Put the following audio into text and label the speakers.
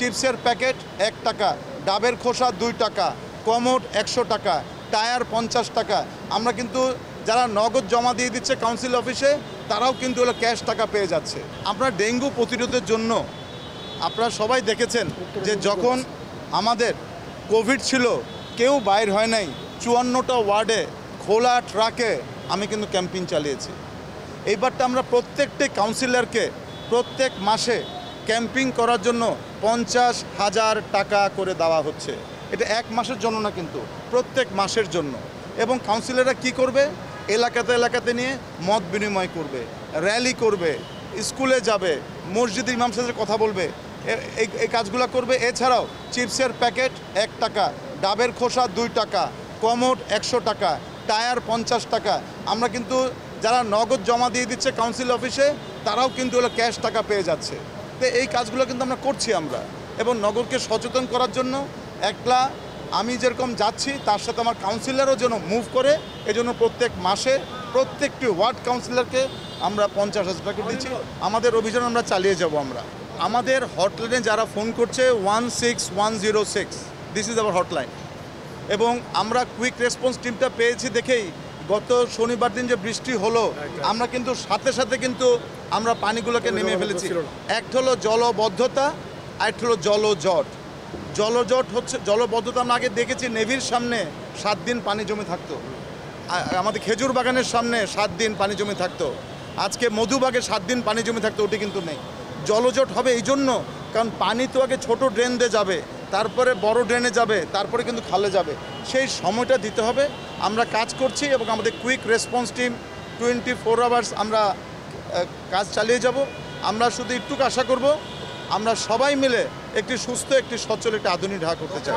Speaker 1: চিপসের প্যাকেট 1 টাকা, ডাবের খোসা 2 টাকা, কমোড 100 টাকা, টায়ার 50 টাকা। আমরা কিন্তু যারা নগদ জমা দিয়ে দিচ্ছে কাউন্সিল অফিসে তারাও কিন্তু হলো ক্যাশ টাকা পেয়ে যাচ্ছে। আমরা ডেঙ্গু প্রতিরোধের জন্য আপনারা সবাই দেখেছেন যে যখন আমাদের কোভিড ছিল কেউ বাইর হয় নাই, 54টা ওয়ার্ডে খোলা ট্রাকে আমি কিন্তু ক্যাম্পেইন চালিয়েছি। এইবারটা আমরা প্রত্যেকটি কাউন্সিলরকে প্রত্যেক মাসে ক্যাম্পিং করার জন্য 50,000 টাকা করে দেওয়া হচ্ছে। এটা 1 মাসের জন্য না, কিন্তু প্রত্যেক মাসের জন্য। এবং কাউন্সিলররা কি করবে, এলাকাতে নিয়ে মত বিনিময় করবে, র্যালি করবে, স্কুলে যাবে, মসজিদের ইমাম সাহেবের কথা বলবে, এই কাজগুলো করবে। এছাড়াও চিপসের প্যাকেট 1 টাকা, ডাবের খোসা 2 টাকা, কমোড 100 টাকা, টায়ার 50 টাকা। আমরা কিন্তু যারা নগদ জমা দিয়ে দিচ্ছে কাউন্সিল অফিসে তারাও কিন্তু হলো ক্যাশ টাকা পেয়ে যাচ্ছে। তো এই কাজগুলো কিন্তু আমরা করছি আমরা, এবং নগরকে সচেতন করার জন্য একলা আমি যেরকম যাচ্ছি তার সাথে আমার কাউন্সিলরও যেন মুভ করে, এজন্য প্রত্যেক মাসে প্রত্যেকটি ওয়ার্ড কাউন্সিলরকে আমরা 50,000 টাকা দিচ্ছি। আমাদের অভিযান আমরা চালিয়ে যাব। আমরা আমাদের হটলাইনে যারা ফোন করছে 16106, দিস ইজ আওয়ার হটলাইন। এবং আমরা কুইক রেসপন্স টিমটা পেয়েছি দেখেই গত শনিবার দিন যে বৃষ্টি হলো আমরা কিন্তু সাথে কিন্তু আমরা পানিগুলোকে নেমে ফেলেছি। একটা হলো জলবদ্ধতা, আরেকটা হলো জলজট। জলজট হচ্ছে জলবদ্ধতা আমরা আগে দেখেছি নেভির সামনে 7 দিন পানি জমে থাকতো, আমাদের খেজুর বাগানের সামনে 7 দিন পানি জমে থাকতো, আজকে মধুবাগে 7 দিন পানি জমে থাকতো, ওটি কিন্তু নেই। জলজট হবে এই জন্য কারণ পানি তো আগে ছোট ড্রেন দিয়ে যাবে, তারপরে বড় ড্রেনে যাবে, তারপরে কিন্তু খালে যাবে, সেই সময়টা দিতে হবে। আমরা কাজ করছি এবং আমাদের কুইক রেসপন্স টিম 24 আওয়ার্স আমরা কাজ চালিয়ে যাব। আমরা শুধু একটু আশা করব আমরা সবাই মিলে একটি সুস্থ, একটি সচ্ছল, একটি আধুনিক ঢাকা করতে চাই।